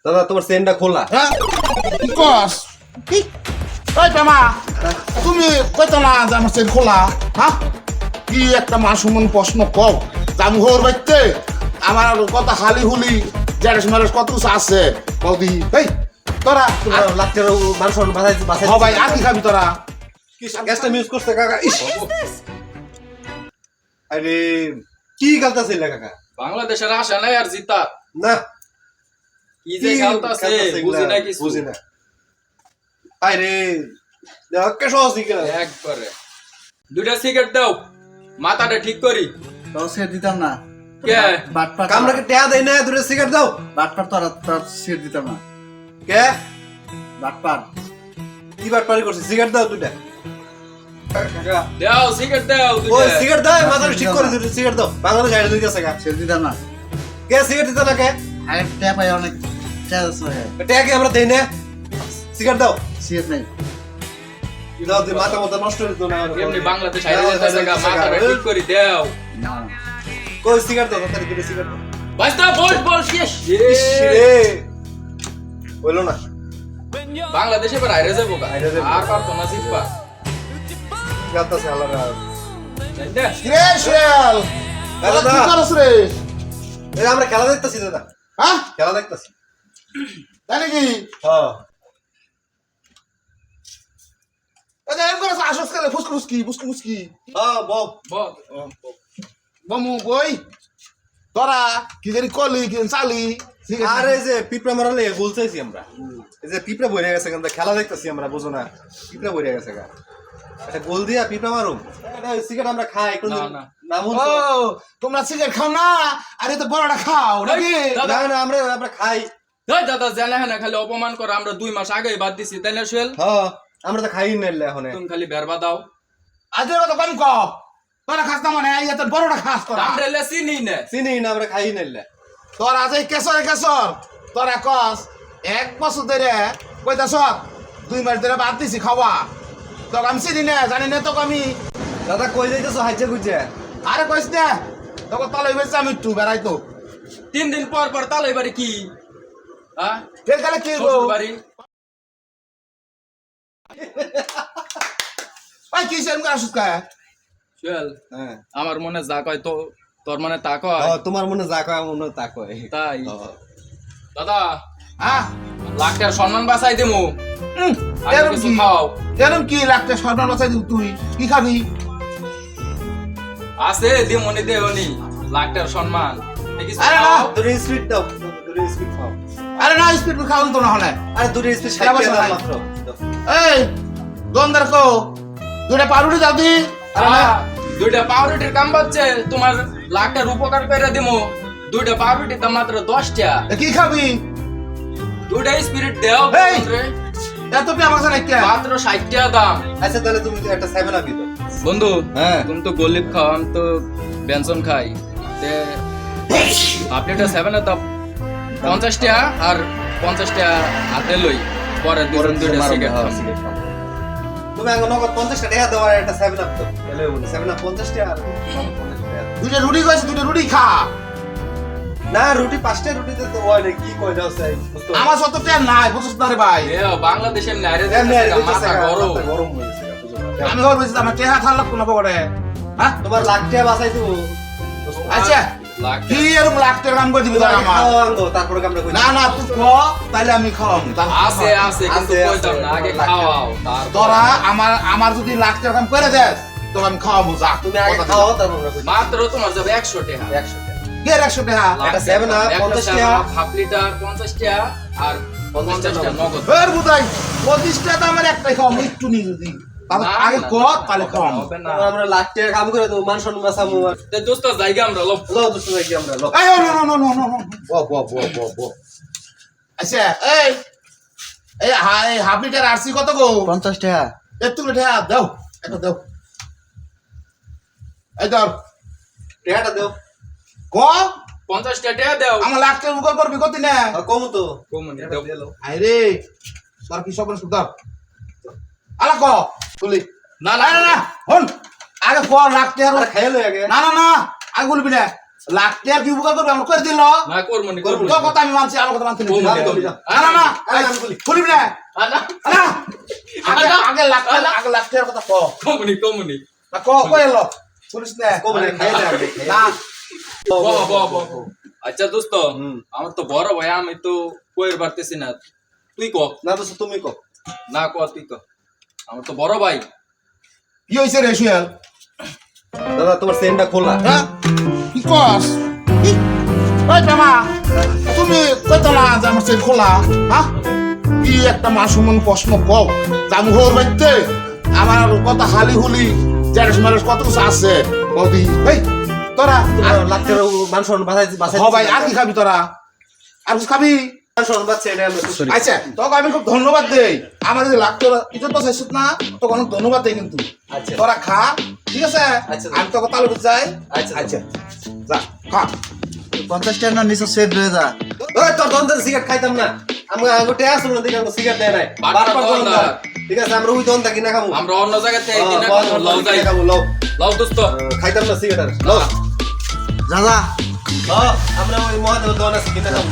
দাদা তোমার চেনটা খোলা। হ্যাঁ কি কস কি ওই পেমা তুমি কইতো না যে আমার চেন খোলা হ্যাঁ কি একটা মাসুমন প্রশ্ন কও জামু হোর বাইতে আমার কত হালি হুলি জেরেস মারেস কত কিছু আছে কও দি এই তোরা লাখের মানুষ বাঁচাই হ ভাই আর কি খাবি তোরা গ্যাসটা ইউজ করছে কাকা। ইস আরে কি গালতাছিল কাকা? বাংলাদেশের আশা নাই আর জিতা না কি যে খেলতাছে বুঝি না কিছু বুঝি না। আরে কে সহজ দিকে একবারে দুইটা সিগারেট দাও মাথাটা ঠিক করি সিগারেট দিতাম না কে বাটপার কামরাকে টেয়া দেয় না, দুটো সিগারেট দাও। বাটপার তোর সিগারেট দিতাম না কে বাটপার কি বার পারি করছিস? সিগারেট দাও দুইটা। কাকা দাও সিগারেট দাও ওই দুইটা সিগারেট দাও, মাথা ঠিক করে দুটো সিগারেট দাও। বাংলাদেশ আইডি দুই গেছে গা। সিগারেট দিতাম না কে সিগারেট দিতে না কে? আরে ট্যাপ আই অনেক চার্জ আছে টেয়া কি আমরা দেই না? সিগারেট দাও। সিগারেট নেই দাও তুই মাথা মতো নষ্ট হইত না। এমনি বাংলাদেশ আইরে যেতেছে গা মাথাটা ঠিক করি দাও না কই সিগারেট দাও, তাড়াতাড়ি দুটো সিগারেট দাও। বাস্তা বল বল শেষ ইস রে হইলো না। বাংলাদেশে এবার আইরে যাবো গা আইরে যাবো। আর পারতো না জিতবা গালতাছে আলাদা। রে শিয়াল দাদা, কি করছ রে এই আমরা খেলা দেখতাছি দাদা, হ্যাঁ খেলা দেখতাছি। জানি কি হ্যাঁ ওই যে এম করে আসস করে ফুসকি হ্যাঁ বল। বল বমু বই তোরা কি জানি কলি কি জানি চালি আর এই যে পিঁপড়া মারালে গোল চাইছি আমরা। এই যে পিঁপড়া বইরে গেছে কিন্তু খেলা দেখতাছি আমরা, বুঝো না? পিঁপড়া বইরে গেছে গা, একটা গোল দিয়া পিঁপড়া মারুম। এটা সিগারেট আমরা খাই কোন না, না। নাম ও হচ্ছে তোমরা সিগারেট খাও না আরে তো বড়টা খাও নাকি না না আমরা খাই। দাই দাদা জানা হ্যাঁ খালি অপমান করে আমরা 2 মাস আগেই বাদ দিছি তাই না সোহেল হ্যাঁ আমরা তো খাই না এখন। তুমি খালি বেরবা দাও আজের কথা কোন ক তোরা খাস না মানে এই তো বড়টা খাস তোরা আমরা লেসি নেই না চিনি না, আমরা খাই না। তোরা আজ এই কেশর তোরা কস 1 বছর ধরে কইতাছ 2 মাস ধরে বাদ দিছি খাওয়া তোকে আমি চিনি না জানি না তোকে আমি দাদা কই যাইতেছো হাইজে গুজে? আরে কইস না তোকে তলে বেঁচে আমি একটু বেড়াইতো 3 দিন পর পর তালাই বাড়ি কি হ্যাঁ ফের গেলে কি গো শ্বশুর বাড়ি ওই কি সেম করে আসুস কা সোহেল হ্যাঁ আমার মনে যা কয় তো তোর মনে তা কয় তোমার মনে যা কয় আমার মনে তা কয়। তাই হ্যাঁ। দাদা হ্যাঁ লাখটার সম্মান বাঁচাই দেবো আগে এরম কিছু কি খাও এরম কি লাগতে সর্বনাশ বাঁচাই দিবি তুই কি খাবি আছে দিমনি দেওনি লাখটার সম্মান কিছু আরে না। খাও দুটো স্পিড দাও, দুটো স্পিড খাও। আরে না স্পিড খাওয়ান তো না হলে আরে দুটো স্পিড সারা বছর দাও খাই। মাত্র দাও। এই দোকানদার কো দুটা পাউরুটি দাও দি দুইটা পাউরুটির কাম বাচ্ছে তোমার লাখটার উপকার করে দিমু 2টা পাউরুটির দাম মাত্র 10 টাকা এ কি খাবি 2টা স্পিরিট দেও এই! এত পে আমার কাছে কে মাত্র 60 টাকা দাম আচ্ছা তাহলে তুমি একটা 7 আপ দিও। বন্ধু হ্যাঁ। তুমি তো গলিব খাও আমি তো বেনসন খাই তে আপনি এটা 7 দাম 50 টাকা আর 50 টাকা হাতে লই পরে দুইটা সিগারেট খাও তুমি আগে নগদ 50 টাকা দাও আর একটা 7 আপ দাও। তাহলে 7 আপ 50 টাকা আর 50 টাকা। দুটা রুটি কইছে দুটা রুটি খা না রুটি 5টা রুটিতে তো হয় না, কি কই দাও চাই বুঝতো? আমার সত তে নাই বুঝছ না রে ভাই এ বাংলাদেশে নাইরে এমনি আর মাথা মাথা গরম গরম হয়েছে বুঝো না? আমি ওর বুঝছ আমার টেহা থাল লাগতো না পড়ে হ্যাঁ তোমার লাখ টাকা বাঁচাই দেবো। আচ্ছা লাখ কি এরকম লাগতে কাম করে দিবি তোরা আমার খাওয়ান দাও, তারপরে আমরা কই না না তুই ক তাইলে আমি খাওয়াম আছে আছে কিন্তু আছে, কইতাম না আগে লাখ টাকা। খাওয়াও তারপর তোরা আমার যদি লাগতে কাম করে দেস তোকে আমি খাওয়াবো যা তুমি আগে খাও তারপর আমরা কই মাত্র তোমার যাবে 100 টাকা 100 টাকা। কে 100 টাকা একটা 7 আপ 50 টাকা। হাফ লিটার 50 টাকা আর 50 টাকা নগদ এর বুদাই 25 টাকা আমার একটাই খাওয়াম একটু নি যদি তাহলে না, আগে না, ক না, তাহলে খাওয়াম হবে না। তারপর আমরা লাখ টাকা কাম করে দেবো, মান সম্মান বাঁচাবো। তে দোস্ত জায়গা আমরা লোক লো দোস্ত ভাই কি আমরা লো এই no no no no no ব আচ্ছা এই হাফ লিটার আরসি কত গো 50 টাকা একটু টাকা দাও একটা দাও এই ধর টাকাটা দাও। ক 50 টাকা দাও আমার লাগতে মুকল করবি কত না কমু তো কমনি দাও দিলো। আরে তোর কি সব সুদার আলা ক তুলি না না না না না হন আগে ক লাগতে আর আরে খাইলো আগে। না না না আগে বলবি না লাখ টাকা কি উপকার করবে আমরা করে দিল না করবো নি করবো তোর কথা আমি মানছি আমার কথা মানতে করবো নি, না করবো নি। না না আরে আমি বলি। খুলিবি না না না আগে আগে লাখ টাকার কথা কও কমুনি না কই এলো পুলিশ না কবলে খাই না আমি না আচ্ছা দোস্ত আমার তো বড় ভাই আমি তো কইর পারতেছি না তুই ক না দোস্ত তুমি কো না ক তুই ক আমার তো বড় ভাই কি হইছে রে সুয়েল দাদা তোমার চেনটা খোলা হ্যাঁ কি কস ওই জামা তুমি কইতো না যে আমার চেন খোলা হ্যাঁ কি একটা মাসুমন প্রশ্ন কও জামু হোর বাইতে আমার কথা হালি হুলি জেরেস মারেস কত কিছু আছে বৌদি এই তোরা লাখের মানুষ বাঁচাই বাঁচাই হ ভাই আর কি খাবি তোরা আর কিছু খাবি মানুষ বাঁচছে এটা আমরা খুশি। আচ্ছা তোকে আমি খুব ধন্যবাদ দেই আমার যদি লাখ তোরা ইজ্জত বাঁচাইছিস না তোকে অনেক ধন্যবাদ দেই কিন্তু আচ্ছা তোরা খা ঠিক আছে আচ্ছা। আমি তোকে তালু যাই আচ্ছা আচ্ছা যা খা 50 টাকা না নিচে সেট হয়ে যা ওই তোর দন্দর সিগারেট খাইতাম না আমরা গোটে আসল না দিকে সিগারেট দেয় নাই বারবার বারবার দন্দা। দন্দা ঠিক আছে আমরা ওই দন্দা কিনা খাবো আমরা অন্য জায়গা থেকে কিনা খাবো, লও যাই খাবো লও লও দোস্ত খাইতাম না সিগারেট লও যা যা লও আমরা ওই মহাদেব দোকান আছে কিনা খাবো